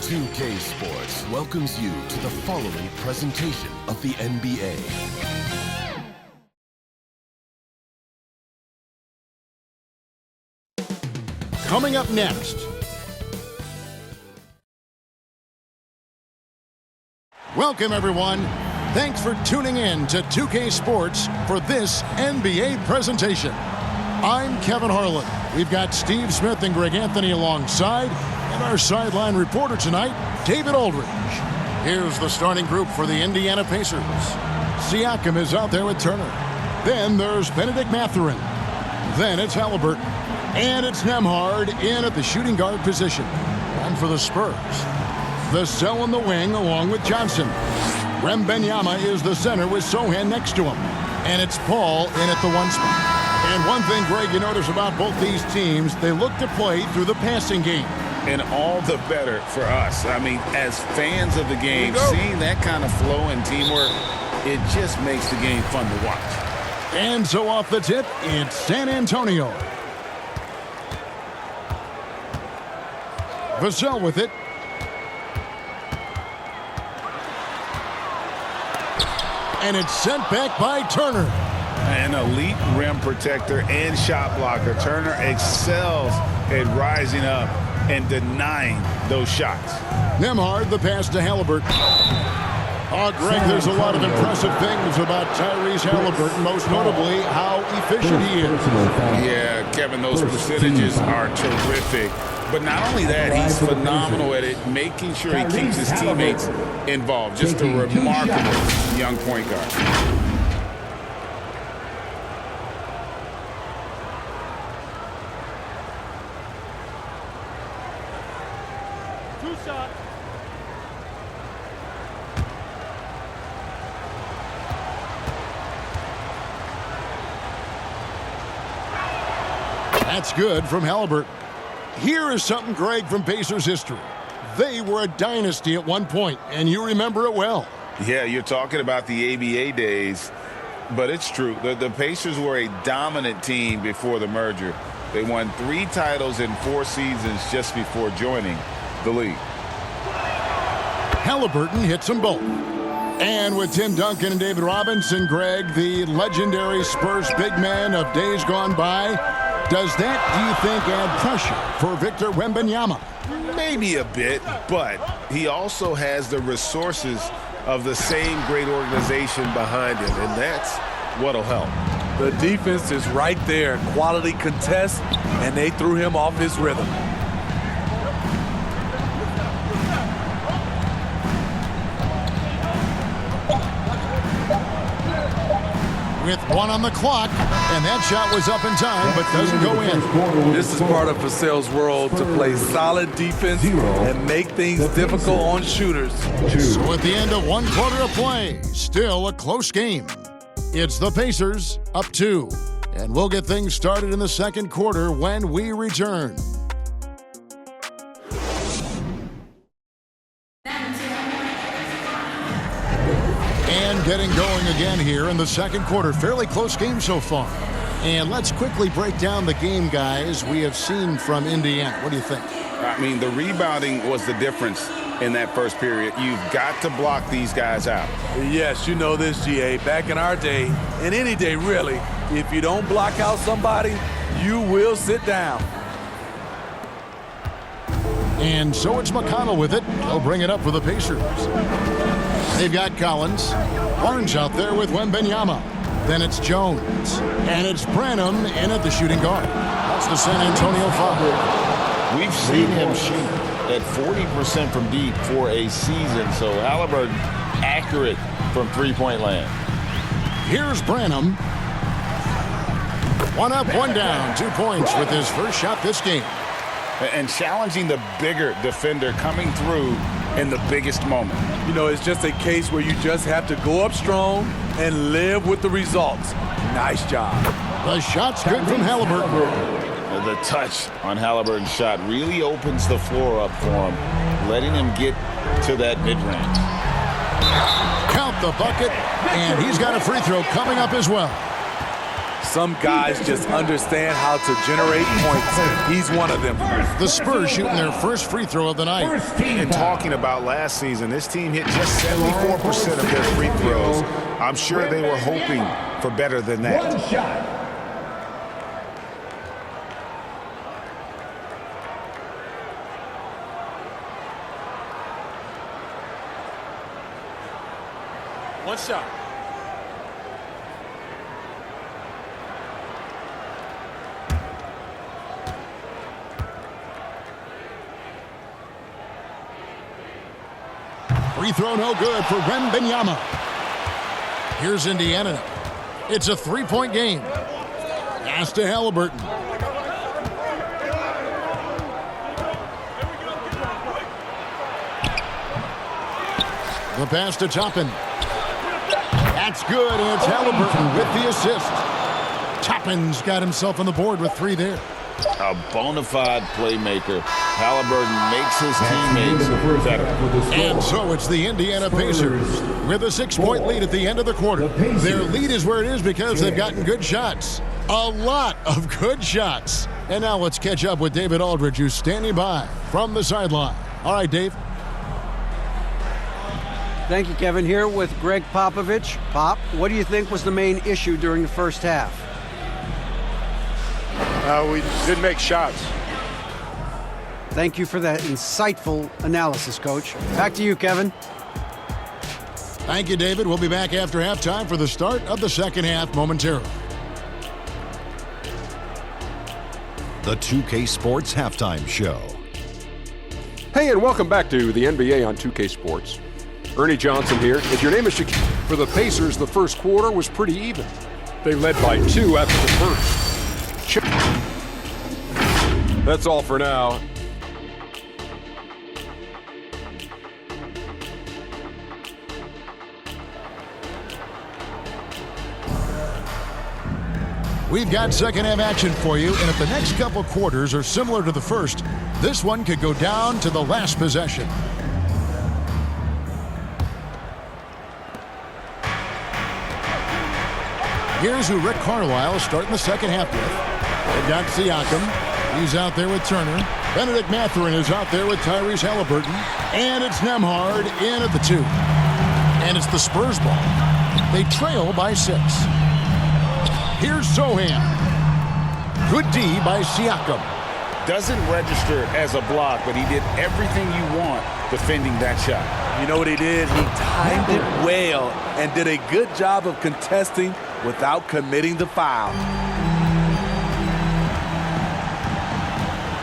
2K Sports welcomes you to the following presentation of the NBA. Coming up next. Welcome, everyone. Thanks for tuning in to 2K Sports for this NBA presentation. I'm Kevin Harlan. We've got Steve Smith and Greg Anthony alongside, and our sideline reporter tonight, David Aldridge. Here's the starting group for the Indiana Pacers. Siakam is out there with Turner. Then there's Benedict Mathurin. Then it's Halliburton. And it's Nembhard in at the shooting guard position. And for the Spurs, Vassell in the wing along with Johnson. Wembanyama is the center with Sohan next to him. And it's Paul in at the one spot. And one thing, Greg, you notice about both these teams, they look to play through the passing game. And all the better for us. I mean, as fans of the game, seeing that kind of flow and teamwork, it just makes the game fun to watch. And so off the tip, it's San Antonio. Vassell with it. And it's sent back by Turner. An elite rim protector and shot blocker. Turner excels at rising up and denying those shots. Nembhard, the pass to Halliburton. Oh, Greg, there's a lot of impressive things about Tyrese Halliburton, most notably how efficient he is. Yeah, Kevin, those percentages are terrific. But not only that, he's phenomenal at it, making sure he keeps his teammates involved. Just a remarkable young point guard. That's good from Halliburton. Here is something, Greg, from Pacers history. They were a dynasty at one point, and you remember it well. Yeah, you're talking about the ABA days, but it's true. The Pacers were a dominant team before the merger. They won 3 titles in 4 seasons just before joining the league. Halliburton hits them both. And with Tim Duncan and David Robinson, Greg, the legendary Spurs big man of days gone by, does that, do you think, add pressure for Victor Wembanyama? Maybe a bit, but he also has the resources of the same great organization behind him, and that's what'll help. The defense is right there, quality contest, and they threw him off his rhythm. With 1 on the clock, and that shot was up in time, but doesn't go in. This is part of Vassell's role to play solid defense and make things difficult on shooters. So at the end of 1 quarter of play, still a close game. It's the Pacers up 2, and we'll get things started in the second quarter when we return. And getting going again here in the second quarter. Fairly close game so far. And let's quickly break down the game, guys, we have seen from Indiana. What do you think? I mean, the rebounding was the difference in that first period. You've got to block these guys out. Yes, you know this, GA. Back in our day, and any day really, if you don't block out somebody, you will sit down. And so it's McConnell with it. He'll bring it up for the Pacers. They've got Collins. Barnes out there with Wembanyama. Then it's Jones. And it's Branham in at the shooting guard. That's the San Antonio foul. We've seen him shoot at 40% from deep for a season, so Halliburton accurate from three-point land. Here's Branham. 1 up, 1 down. 2 points with his first shot this game. And challenging the bigger defender coming through in the biggest moment. You know, it's just a case where you just have to go up strong and live with the results. Nice job. The shot's good from Halliburton. The touch on Halliburton's shot really opens the floor up for him, letting him get to that mid-range. Count the bucket, and he's got a free throw coming up as well. Some guys just understand how to generate points. He's one of them. The Spurs shooting their first free throw of the night. And talking about last season, this team hit just 74% of their free throws. I'm sure they were hoping for better than that. One shot. One shot. Free throw no good for Wembanyama. Here's Indiana. It's a three-point game. Pass to Halliburton. The pass to Toppin. That's good, and it's Halliburton with the assist. Toppin's got himself on the board with 3 there. A bona fide playmaker. Halliburton makes his teammates better. And so it's the Indiana Pacers with a 6-point lead at the end of the quarter. Their lead is where it is because they've gotten good shots. A lot of good shots. And now let's catch up with David Aldridge, who's standing by from the sideline. All right, Dave. Thank you, Kevin. Here with Greg Popovich. Pop, what do you think was the main issue during the first half? We didn't make shots. Thank you for that insightful analysis, Coach. Back to you, Kevin. Thank you, David. We'll be back after halftime for the start of the second half momentarily. The 2K Sports Halftime Show. Hey, and welcome back to the NBA on 2K Sports. Ernie Johnson here. If your name is Shaquille, for the Pacers, the first quarter was pretty even. They led by 2 after the first. That's all for now. We've got second half action for you, and if the next couple quarters are similar to the first, this one could go down to the last possession. Here's who Rick Carlisle is starting the second half with. They've got Siakam. He's out there with Turner. Benedict Mathurin is out there with Tyrese Halliburton. And it's Nembhard in at the 2. And it's the Spurs ball. They trail by 6. Here's Sohan. Good D by Siakam. Doesn't register as a block, but he did everything you want defending that shot. You know what he did? He timed it well and did a good job of contesting without committing the foul.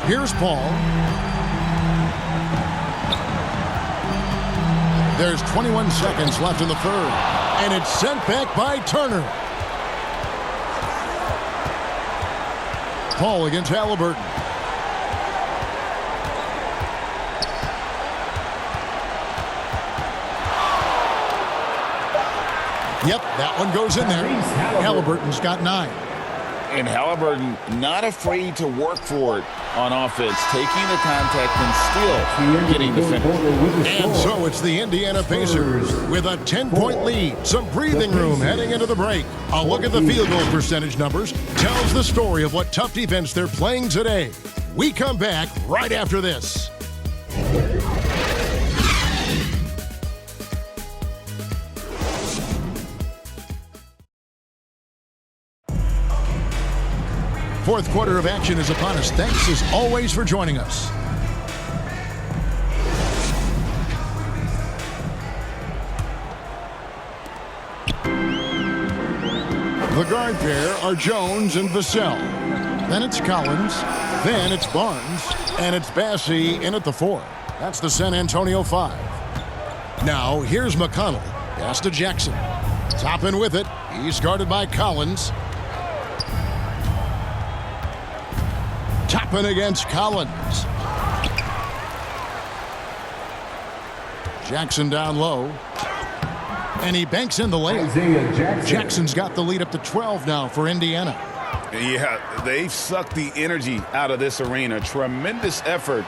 Here's Paul. There's 21 seconds left in the third. And it's sent back by Turner. Paul against Halliburton. Yep, that one goes in there. Halliburton's got 9. And Halliburton not afraid to work for it on offense, taking the contact and still getting the finish. And so it's the Indiana Pacers with a 10-point lead. Some breathing room heading into the break. A look at the field goal percentage numbers tells the story of what tough defense they're playing today. We come back right after this. Fourth quarter of action is upon us. Thanks as always for joining us. The guard pair are Jones and Vassell. Then it's Collins. Then it's Barnes. And it's Bassey in at the 4. That's the San Antonio 5. Now here's McConnell. Pass to Jackson. Toppin with it. He's guarded by Collins. Toppin against Collins. Jackson down low. And he banks in the layup. Jackson's got the lead up to 12 now for Indiana. Yeah, they've sucked the energy out of this arena. Tremendous effort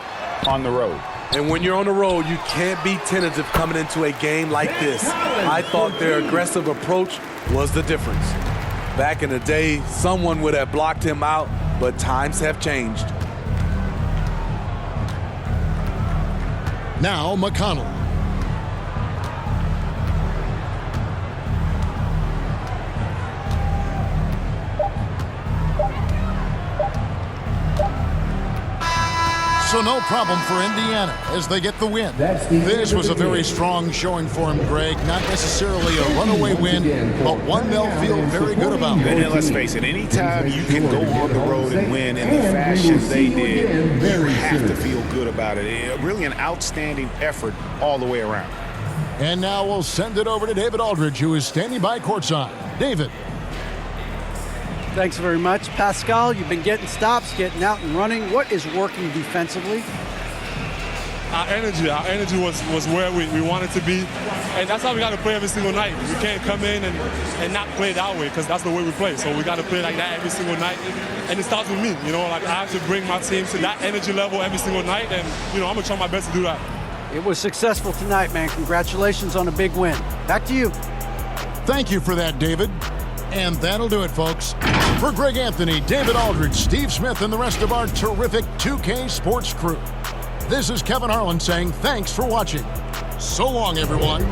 on the road. And when you're on the road, you can't be tentative coming into a game like this. I thought their aggressive approach was the difference. Back in the day, someone would have blocked him out, but times have changed. Now McConnell. So no problem for Indiana as they get the win. This was a very strong showing for him, Greg. Not necessarily a runaway win, but one they'll feel very good about. And let's face it, anytime you can go on the road and win in the fashion they did, you have to feel good about it. Really an outstanding effort all the way around. And now we'll send it over to David Aldridge, who is standing by courtside. David. Thanks very much. Pascal, you've been getting stops, getting out and running. What is working defensively? Our energy was where we wanted to be. And that's how we got to play every single night. We can't come in and not play that way because that's the way we play. So we got to play like that every single night. And it starts with me. You know, like I have to bring my team to that energy level every single night. And, you know, I'm going to try my best to do that. It was successful tonight, man. Congratulations on a big win. Back to you. Thank you for that, David. And that'll do it, folks. For Greg Anthony, David Aldridge, Steve Smith, and the rest of our terrific 2K Sports crew, this is Kevin Harlan saying thanks for watching. So long, everyone.